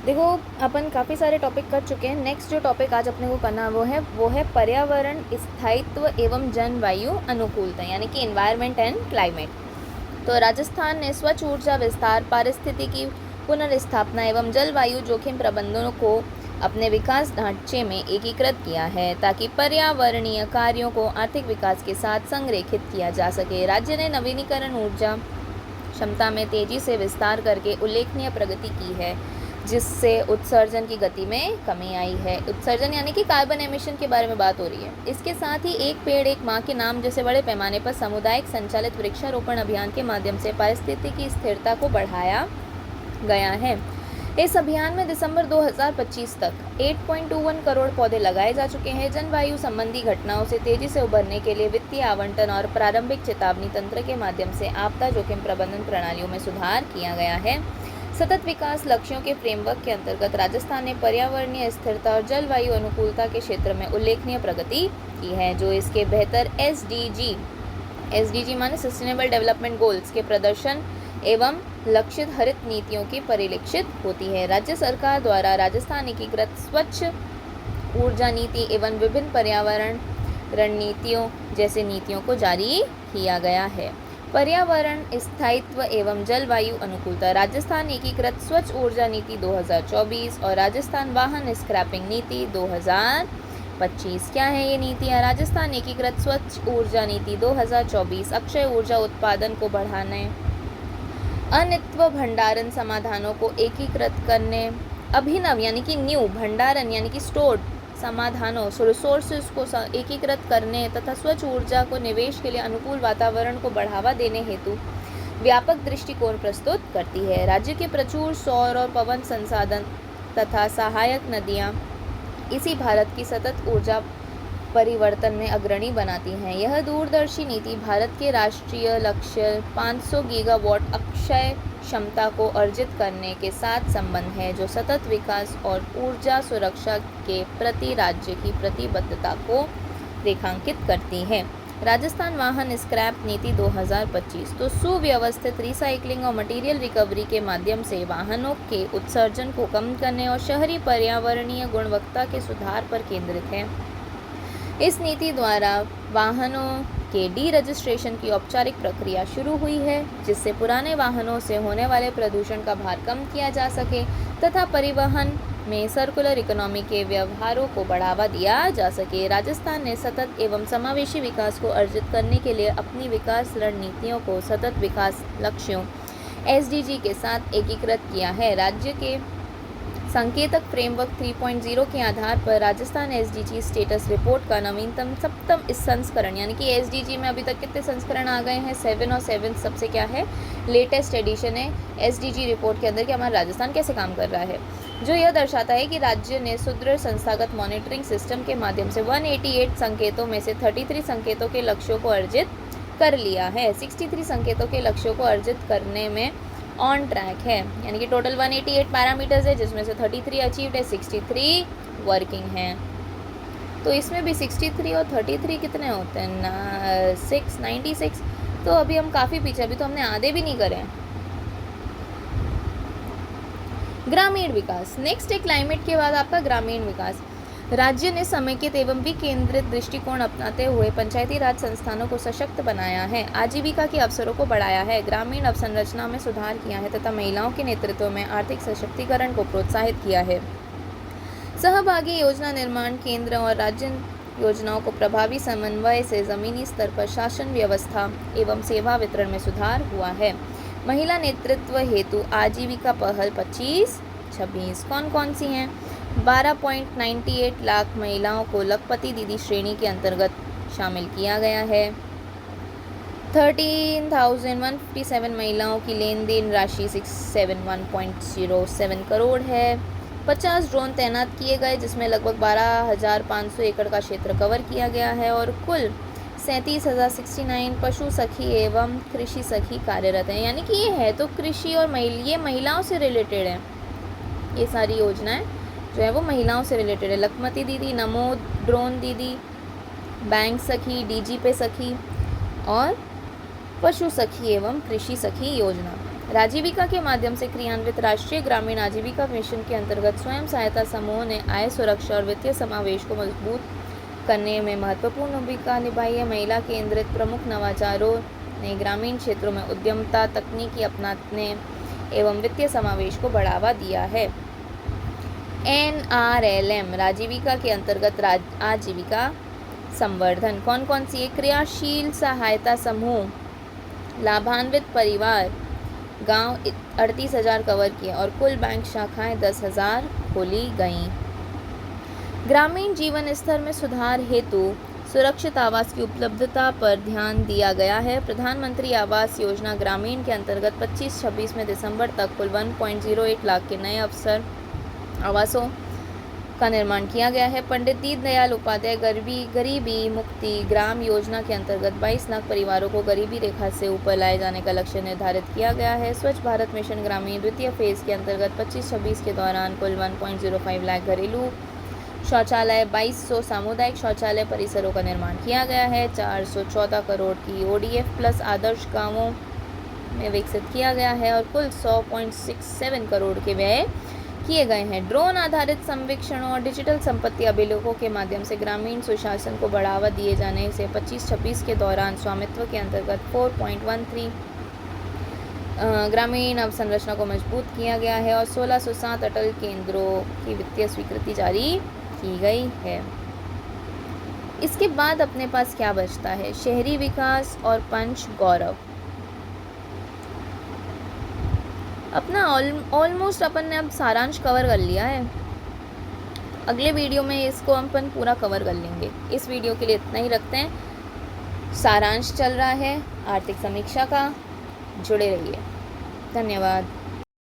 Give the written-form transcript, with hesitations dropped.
देखो, अपन काफ़ी सारे टॉपिक कर चुके हैं। नेक्स्ट जो टॉपिक आज अपने को करना वो है पर्यावरण स्थायित्व एवं जलवायु अनुकूलता, यानी कि एनवायरनमेंट एंड क्लाइमेट। तो राजस्थान ने स्वच्छ ऊर्जा विस्तार, पारिस्थितिकी पुनर्स्थापना एवं जलवायु जोखिम प्रबंधन को अपने विकास ढांचे में एकीकृत किया है, ताकि पर्यावरणीय कार्यों को आर्थिक विकास के साथ संरेखित किया जा सके। राज्य ने नवीनीकरण ऊर्जा क्षमता में तेजी से विस्तार करके उल्लेखनीय प्रगति की है, जिससे उत्सर्जन की गति में कमी आई है। उत्सर्जन यानी कि कार्बन एमिशन के बारे में बात हो रही है। इसके साथ ही एक पेड़ एक माँ के नाम जैसे बड़े पैमाने पर सामुदायिक संचालित वृक्षारोपण अभियान के माध्यम से पारिस्थितिकी स्थिरता को बढ़ाया गया है। इस अभियान में दिसंबर 2025 तक 8.21 करोड़ पौधे लगाए जा चुके हैं। जलवायु संबंधी घटनाओं से तेजी से उबरने के लिए वित्तीय आवंटन और प्रारंभिक चेतावनी तंत्र के माध्यम से आपदा जोखिम प्रबंधन प्रणालियों में सुधार किया गया है। सतत विकास लक्ष्यों के फ्रेमवर्क के अंतर्गत राजस्थान ने पर्यावरणीय स्थिरता और जलवायु अनुकूलता के क्षेत्र में उल्लेखनीय प्रगति की है, जो इसके बेहतर एसडीजी माने सस्टेनेबल डेवलपमेंट गोल्स के प्रदर्शन एवं लक्षित हरित नीतियों की परिलक्षित होती है। राज्य सरकार द्वारा राजस्थान एकीकृत स्वच्छ ऊर्जा नीति एवं विभिन्न पर्यावरण रणनीतियों जैसे नीतियों को जारी किया गया है। पर्यावरण स्थायित्व एवं जलवायु अनुकूलता, राजस्थान एकीकृत स्वच्छ ऊर्जा नीति 2024 और राजस्थान वाहन स्क्रैपिंग नीति 2025। क्या है ये नीतियाँ? राजस्थान एकीकृत स्वच्छ ऊर्जा नीति 2024 अक्षय ऊर्जा उत्पादन को बढ़ाने, अनित्व भंडारण समाधानों को एकीकृत करने, अभिनव यानी कि न्यू, भंडारण यानी कि स्टोर्ड समाधानों रिसोर्सेज को एकीकृत करने तथा स्वच्छ ऊर्जा को निवेश के लिए अनुकूल वातावरण को बढ़ावा देने हेतु व्यापक दृष्टिकोण प्रस्तुत करती है। राज्य के प्रचुर सौर और पवन संसाधन तथा सहायक नदियाँ इसी भारत की सतत ऊर्जा परिवर्तन में अग्रणी बनाती हैं। यह दूरदर्शी नीति भारत के राष्ट्रीय लक्ष्य 500 गीगावाट अक्षय क्षमता को अर्जित करने के साथ संबंध है, जो सतत विकास और ऊर्जा सुरक्षा के प्रति राज्य की प्रतिबद्धता को रेखांकित करती है। राजस्थान वाहन स्क्रैप नीति 2025 तो सुव्यवस्थित रिसाइकलिंग और मटेरियल रिकवरी के माध्यम से वाहनों के उत्सर्जन को कम करने और शहरी पर्यावरणीय गुणवत्ता के सुधार पर केंद्रित है। इस नीति द्वारा वाहनों के डी रजिस्ट्रेशन की औपचारिक प्रक्रिया शुरू हुई है, जिससे पुराने वाहनों से होने वाले प्रदूषण का भार कम किया जा सके तथा परिवहन में सर्कुलर इकोनॉमी के व्यवहारों को बढ़ावा दिया जा सके। राजस्थान ने सतत एवं समावेशी विकास को अर्जित करने के लिए अपनी विकास रणनीतियों को सतत विकास लक्ष्यों एसडीजी के साथ एकीकृत किया है। राज्य के संकेतक फ्रेमवर्क 3.0 के आधार पर राजस्थान एसडीजी स्टेटस रिपोर्ट का नवीनतम सप्तम इस संस्करण, यानी कि एसडीजी में अभी तक कितने संस्करण आ गए हैं? 7 और 7 सबसे क्या है? लेटेस्ट एडिशन है एसडीजी रिपोर्ट के अंदर कि हमारा राजस्थान कैसे काम कर रहा है, जो यह दर्शाता है कि राज्य ने सुदृढ़ संस्थागत मॉनिटरिंग सिस्टम के माध्यम से 188 संकेतों में से 33 संकेतों के लक्ष्यों को अर्जित कर लिया है। 63 संकेतों के लक्ष्यों को अर्जित करने में ऑन ट्रैक है, यानी कि टोटल 188 पैरामीटर्स है, जिसमें से 33 अचीव्ड है, 63 वर्किंग हैं। तो इसमें भी 63 और 33 कितने होते हैं? 96। तो अभी हम काफ़ी पीछे, अभी तो हमने आधे भी नहीं करे। ग्रामीण विकास, नेक्स्ट है क्लाइमेट के बाद आपका ग्रामीण विकास। राज्य ने समेकित एवं विकेंद्रित दृष्टिकोण अपनाते हुए पंचायती राज संस्थानों को सशक्त बनाया है, आजीविका के अवसरों को बढ़ाया है, ग्रामीण अवसंरचना में सुधार किया है तथा महिलाओं के नेतृत्व में आर्थिक सशक्तिकरण को प्रोत्साहित किया है। सहभागी योजना निर्माण केंद्र और राज्य योजनाओं को प्रभावी समन्वय से जमीनी स्तर पर शासन व्यवस्था एवं सेवा वितरण में सुधार हुआ है। महिला नेतृत्व हेतु आजीविका पहल 25-26 कौन कौन सी हैं? 12.98 लाख महिलाओं को लखपति दीदी श्रेणी के अंतर्गत शामिल किया गया है। 13,157 महिलाओं की लेन देन राशि 671.07 करोड़ है। 50 ड्रोन तैनात किए गए, जिसमें लगभग 12,500 एकड़ का क्षेत्र कवर किया गया है और कुल 37,069 पशु सखी एवं कृषि सखी कार्यरत हैं। यानी कि ये है तो कृषि और ये महिलाओं से रिलेटेड है। ये सारी योजनाएं जो है वो महिलाओं से रिलेटेड है। लखपति दीदी, नमो ड्रोन दीदी, बैंक सखी, डीजी पे सखी और पशु सखी एवं कृषि सखी योजना। राजीविका के माध्यम से क्रियान्वित राष्ट्रीय ग्रामीण आजीविका मिशन के अंतर्गत स्वयं सहायता समूहों ने आय सुरक्षा और वित्तीय समावेश को मजबूत करने में महत्वपूर्ण भूमिका निभाई है। महिला केंद्रित प्रमुख नवाचारों ने ग्रामीण क्षेत्रों में उद्यमता, तकनीकी अपनाने एवं वित्तीय समावेश को बढ़ावा दिया है। NRLM राजीविका के अंतर्गत आजीविका संवर्धन कौन कौन सी है? क्रियाशील सहायता समूह, लाभान्वित परिवार, गांव 38,000 कवर किए और कुल बैंक शाखाएं 10,000 खोली गईं। ग्रामीण जीवन स्तर में सुधार हेतु सुरक्षित आवास की उपलब्धता पर ध्यान दिया गया है। प्रधानमंत्री आवास योजना ग्रामीण के अंतर्गत 25-26 में दिसंबर तक कुल 1.08 लाख के नए आवासों का निर्माण किया गया है। पंडित दीनदयाल उपाध्याय गरीबी मुक्ति ग्राम योजना के अंतर्गत 22 लाख परिवारों को गरीबी रेखा से ऊपर लाए जाने का लक्ष्य निर्धारित किया गया है। स्वच्छ भारत मिशन ग्रामीण द्वितीय फेज के अंतर्गत 25-26 के दौरान कुल 1.05 लाख घरेलू शौचालय, 2200 सामुदायिक शौचालय परिसरों का निर्माण किया गया है। 414 करोड़ की ODF प्लस आदर्श गांवों में विकसित किया गया है और कुल 100.67 करोड़ के व्यय किए गए हैं। ड्रोन आधारित सर्वेक्षणों और डिजिटल संपत्ति अभिलेखों के माध्यम से ग्रामीण सुशासन को बढ़ावा दिए जाने से 25-26 के दौरान स्वामित्व के अंतर्गत 4.13 ग्रामीण अवसंरचना को मजबूत किया गया है और 1607 अटल केंद्रों की वित्तीय स्वीकृति जारी की गई है। इसके बाद अपने पास क्या बचता है? शहरी विकास और पंच गौरव। अपना ऑलमोस्ट अपन ने अब सारांश कवर कर लिया है। अगले वीडियो में इसको अपन पूरा कवर कर लेंगे। इस वीडियो के लिए इतना ही रखते हैं। सारांश चल रहा है आर्थिक समीक्षा का, जुड़े रहिए। धन्यवाद।